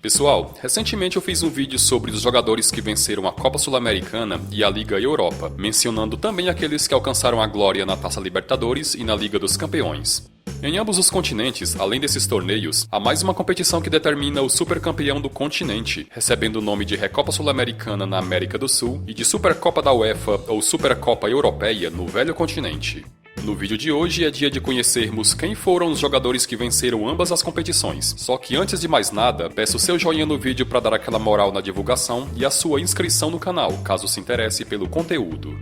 Pessoal, recentemente eu fiz um vídeo sobre os jogadores que venceram a Copa Sul-Americana e a Liga Europa, mencionando também aqueles que alcançaram a glória na Taça Libertadores e na Liga dos Campeões. Em ambos os continentes, além desses torneios, há mais uma competição que determina o supercampeão do continente, recebendo o nome de Recopa Sul-Americana na América do Sul e de Supercopa da UEFA ou Supercopa Europeia no Velho Continente. No vídeo de hoje é dia de conhecermos quem foram os jogadores que venceram ambas as competições. Só que antes de mais nada, peço seu joinha no vídeo para dar aquela moral na divulgação e a sua inscrição no canal, caso se interesse pelo conteúdo.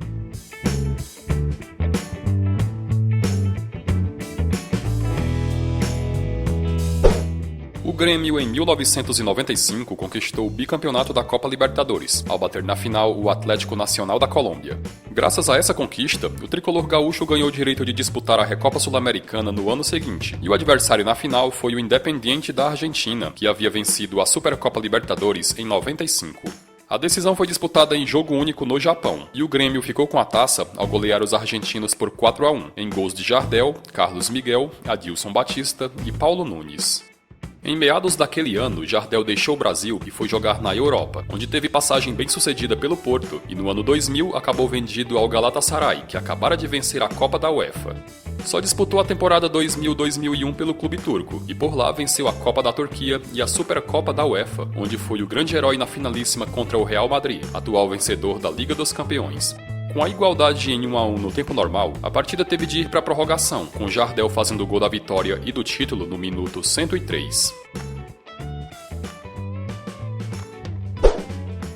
O Grêmio, em 1995, conquistou o bicampeonato da Copa Libertadores, ao bater na final o Atlético Nacional da Colômbia. Graças a essa conquista, o tricolor gaúcho ganhou o direito de disputar a Recopa Sul-Americana no ano seguinte, e o adversário na final foi o Independiente da Argentina, que havia vencido a Supercopa Libertadores em 95. A decisão foi disputada em jogo único no Japão, e o Grêmio ficou com a taça ao golear os argentinos por 4-1, em gols de Jardel, Carlos Miguel, Adilson Batista e Paulo Nunes. Em meados daquele ano, Jardel deixou o Brasil e foi jogar na Europa, onde teve passagem bem-sucedida pelo Porto, e no ano 2000 acabou vendido ao Galatasaray, que acabara de vencer a Copa da UEFA. Só disputou a temporada 2000-2001 pelo clube turco, e por lá venceu a Copa da Turquia e a Supercopa da UEFA, onde foi o grande herói na finalíssima contra o Real Madrid, atual vencedor da Liga dos Campeões. Com a igualdade em 1-1 no tempo normal, a partida teve de ir para a prorrogação, com Jardel fazendo o gol da vitória e do título no minuto 103.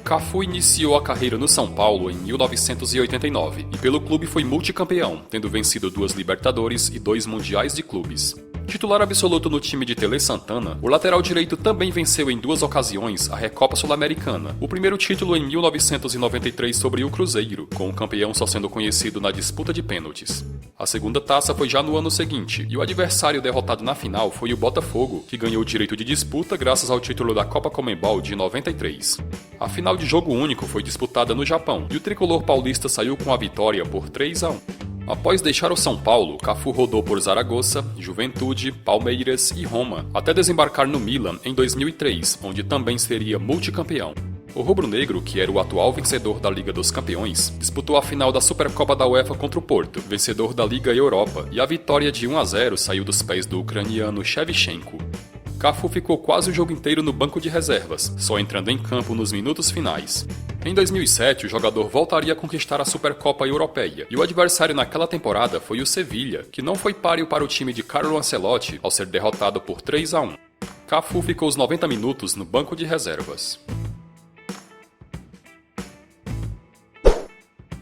Cafu iniciou a carreira no São Paulo em 1989 e pelo clube foi multicampeão, tendo vencido 2 Libertadores e 2 Mundiais de Clubes. Titular absoluto no time de Tele Santana, o lateral direito também venceu em 2 ocasiões a Recopa Sul-Americana. O primeiro título em 1993 sobre o Cruzeiro, com o campeão só sendo conhecido na disputa de pênaltis. A segunda taça foi já no ano seguinte, e o adversário derrotado na final foi o Botafogo, que ganhou o direito de disputa graças ao título da Copa Conmebol de 93. A final de jogo único foi disputada no Japão, e o tricolor paulista saiu com a vitória por 3-1. Após deixar o São Paulo, Cafu rodou por Zaragoza, Juventude, Palmeiras e Roma, até desembarcar no Milan em 2003, onde também seria multicampeão. O rubro-negro, que era o atual vencedor da Liga dos Campeões, disputou a final da Supercopa da UEFA contra o Porto, vencedor da Liga Europa, e a vitória de 1-0 saiu dos pés do ucraniano Shevchenko. Cafu ficou quase o jogo inteiro no banco de reservas, só entrando em campo nos minutos finais. Em 2007, o jogador voltaria a conquistar a Supercopa Europeia, e o adversário naquela temporada foi o Sevilha, que não foi páreo para o time de Carlo Ancelotti ao ser derrotado por 3-1. Cafu ficou os 90 minutos no banco de reservas.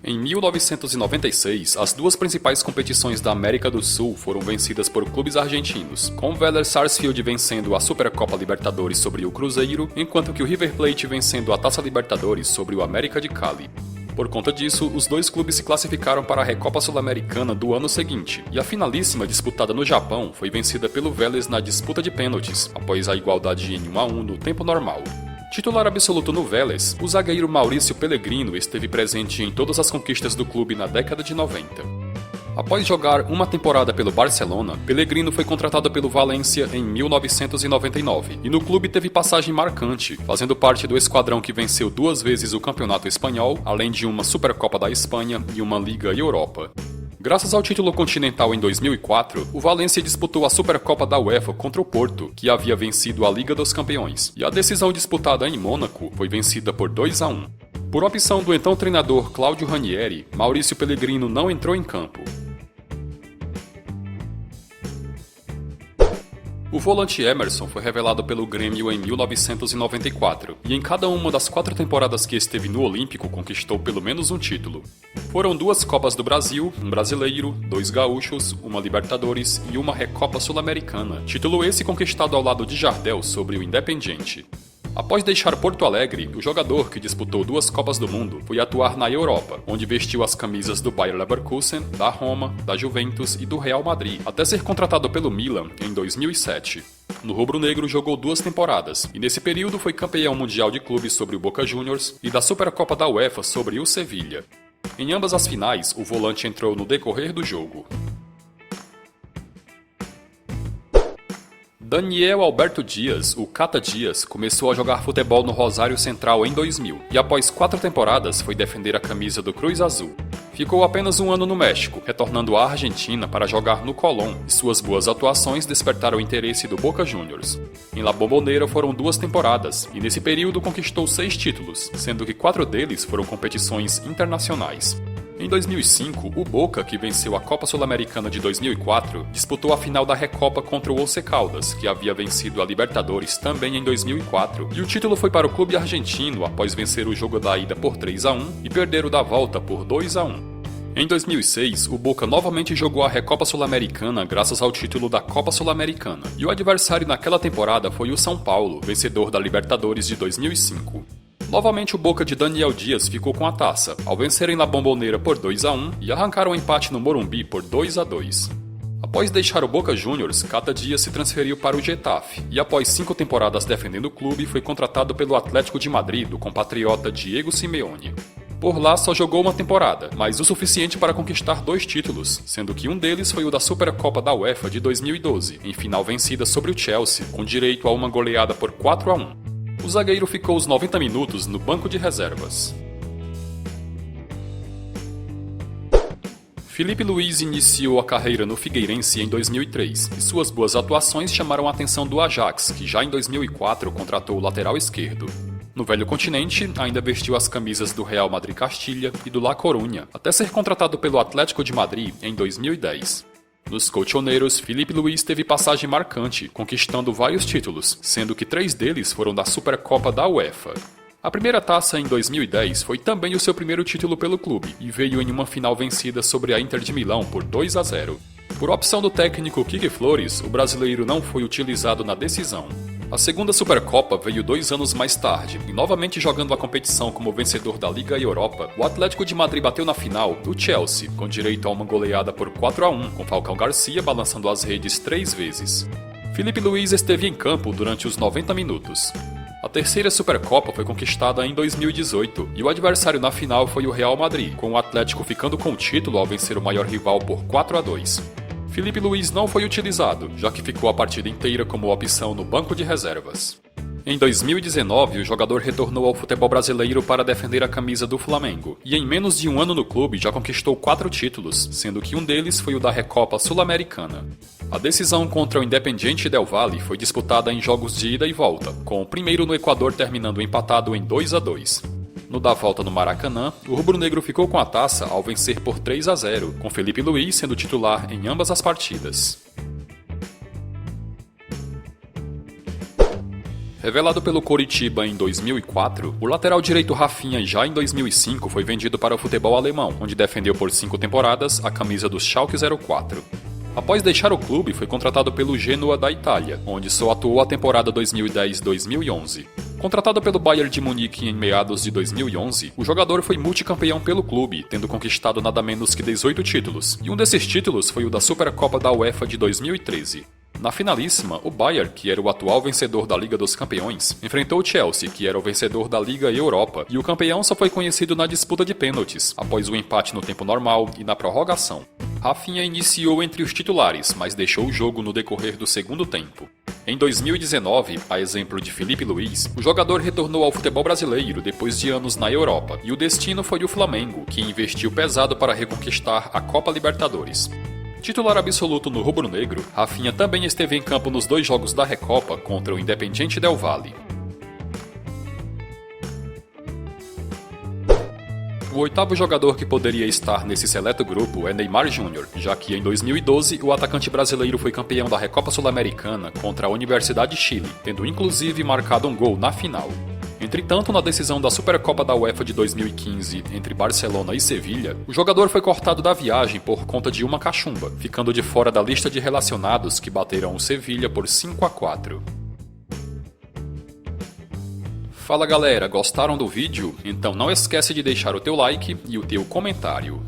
Em 1996, as 2 principais competições da América do Sul foram vencidas por clubes argentinos, com o Vélez Sarsfield vencendo a Supercopa Libertadores sobre o Cruzeiro, enquanto que o River Plate vencendo a Taça Libertadores sobre o América de Cali. Por conta disso, os 2 clubes se classificaram para a Recopa Sul-Americana do ano seguinte, e a finalíssima disputada no Japão foi vencida pelo Vélez na disputa de pênaltis, após a igualdade em 1-1 no tempo normal. Titular absoluto no Vélez, o zagueiro Maurício Pellegrino esteve presente em todas as conquistas do clube na década de 90. Após jogar uma temporada pelo Barcelona, Pellegrino foi contratado pelo Valência em 1999 e no clube teve passagem marcante, fazendo parte do esquadrão que venceu 2 vezes o Campeonato Espanhol, além de uma Supercopa da Espanha e uma Liga Europa. Graças ao título continental em 2004, o Valência disputou a Supercopa da UEFA contra o Porto, que havia vencido a Liga dos Campeões, e a decisão disputada em Mônaco foi vencida por 2-1. Por opção do então treinador Claudio Ranieri, Maurício Pellegrino não entrou em campo. O volante Emerson foi revelado pelo Grêmio em 1994, e em cada uma das 4 temporadas que esteve no Olímpico conquistou pelo menos um título. Foram 2 Copas do Brasil, um brasileiro, 2 gaúchos, uma Libertadores e uma Recopa Sul-Americana, título esse conquistado ao lado de Jardel sobre o Independiente. Após deixar Porto Alegre, o jogador, que disputou 2 Copas do Mundo, foi atuar na Europa, onde vestiu as camisas do Bayer Leverkusen, da Roma, da Juventus e do Real Madrid, até ser contratado pelo Milan em 2007. No rubro-negro jogou 2 temporadas, e nesse período foi campeão mundial de clubes sobre o Boca Juniors e da Supercopa da UEFA sobre o Sevilha. Em ambas as finais, o volante entrou no decorrer do jogo. Daniel Alberto Dias, o Cata Dias, começou a jogar futebol no Rosário Central em 2000 e após 4 temporadas foi defender a camisa do Cruz Azul. Ficou apenas um ano no México, retornando à Argentina para jogar no Colón, e suas boas atuações despertaram o interesse do Boca Juniors. Em La Bombonera foram 2 temporadas, e nesse período conquistou 6 títulos, sendo que 4 deles foram competições internacionais. Em 2005, o Boca, que venceu a Copa Sul-Americana de 2004, disputou a final da Recopa contra o Once Caldas, que havia vencido a Libertadores também em 2004, e o título foi para o clube argentino após vencer o jogo da ida por 3-1 e perder o da volta por 2-1. Em 2006, o Boca novamente jogou a Recopa Sul-Americana graças ao título da Copa Sul-Americana, e o adversário naquela temporada foi o São Paulo, vencedor da Libertadores de 2005. Novamente o Boca de Daniel Dias ficou com a taça, ao vencerem La Bombonera por 2-1 e arrancaram o empate no Morumbi por 2-2. Após deixar o Boca Juniors, Cata Dias se transferiu para o Getafe e após 5 temporadas defendendo o clube foi contratado pelo Atlético de Madrid do compatriota Diego Simeone. Por lá só jogou uma temporada, mas o suficiente para conquistar 2 títulos, sendo que um deles foi o da Supercopa da UEFA de 2012, em final vencida sobre o Chelsea, com direito a uma goleada por 4-1. O zagueiro ficou os 90 minutos no banco de reservas. Filipe Luís iniciou a carreira no Figueirense em 2003 e suas boas atuações chamaram a atenção do Ajax, que já em 2004 contratou o lateral esquerdo. No velho continente, ainda vestiu as camisas do Real Madrid Castilha e do La Coruña, até ser contratado pelo Atlético de Madrid em 2010. Nos colchoneiros, Filipe Luís teve passagem marcante, conquistando vários títulos, sendo que 3 deles foram da Supercopa da UEFA. A primeira taça em 2010 foi também o seu primeiro título pelo clube, e veio em uma final vencida sobre a Inter de Milão por 2-0. Por opção do técnico Quique Flores, o brasileiro não foi utilizado na decisão. A segunda Supercopa veio 2 anos mais tarde, e novamente jogando a competição como vencedor da Liga Europa, o Atlético de Madrid bateu na final do Chelsea, com direito a uma goleada por 4-1, com Falcão Garcia balançando as redes 3 vezes. Filipe Luís esteve em campo durante os 90 minutos. A terceira Supercopa foi conquistada em 2018, e o adversário na final foi o Real Madrid, com o Atlético ficando com o título ao vencer o maior rival por 4-2. Filipe Luís não foi utilizado, já que ficou a partida inteira como opção no banco de reservas. Em 2019, o jogador retornou ao futebol brasileiro para defender a camisa do Flamengo, e em menos de um ano no clube já conquistou 4 títulos, sendo que um deles foi o da Recopa Sul-Americana. A decisão contra o Independiente Del Valle foi disputada em jogos de ida e volta, com o primeiro no Equador terminando empatado em 2-2. No da volta no Maracanã, o rubro-negro ficou com a taça ao vencer por 3-0, com Filipe Luís sendo titular em ambas as partidas. Revelado pelo Coritiba em 2004, o lateral direito Rafinha já em 2005 foi vendido para o futebol alemão, onde defendeu por 5 temporadas a camisa do Schalke 04. Após deixar o clube, foi contratado pelo Genoa da Itália, onde só atuou a temporada 2010-2011. Contratado pelo Bayern de Munique em meados de 2011, o jogador foi multicampeão pelo clube, tendo conquistado nada menos que 18 títulos, e um desses títulos foi o da Supercopa da UEFA de 2013. Na finalíssima, o Bayern, que era o atual vencedor da Liga dos Campeões, enfrentou o Chelsea, que era o vencedor da Liga Europa, e o campeão só foi conhecido na disputa de pênaltis, após o empate no tempo normal e na prorrogação. Rafinha iniciou entre os titulares, mas deixou o jogo no decorrer do segundo tempo. Em 2019, a exemplo de Filipe Luís, o jogador retornou ao futebol brasileiro depois de anos na Europa, e o destino foi o Flamengo, que investiu pesado para reconquistar a Copa Libertadores. Titular absoluto no rubro-negro, Rafinha também esteve em campo nos 2 jogos da Recopa contra o Independiente Del Valle. O 8º jogador que poderia estar nesse seleto grupo é Neymar Júnior, já que em 2012 o atacante brasileiro foi campeão da Recopa Sul-Americana contra a Universidade de Chile, tendo inclusive marcado um gol na final. Entretanto, na decisão da Supercopa da UEFA de 2015 entre Barcelona e Sevilha, o jogador foi cortado da viagem por conta de uma cachumba, ficando de fora da lista de relacionados que bateram o Sevilha por 5-4. Fala galera, gostaram do vídeo? Então não esquece de deixar o teu like e o teu comentário.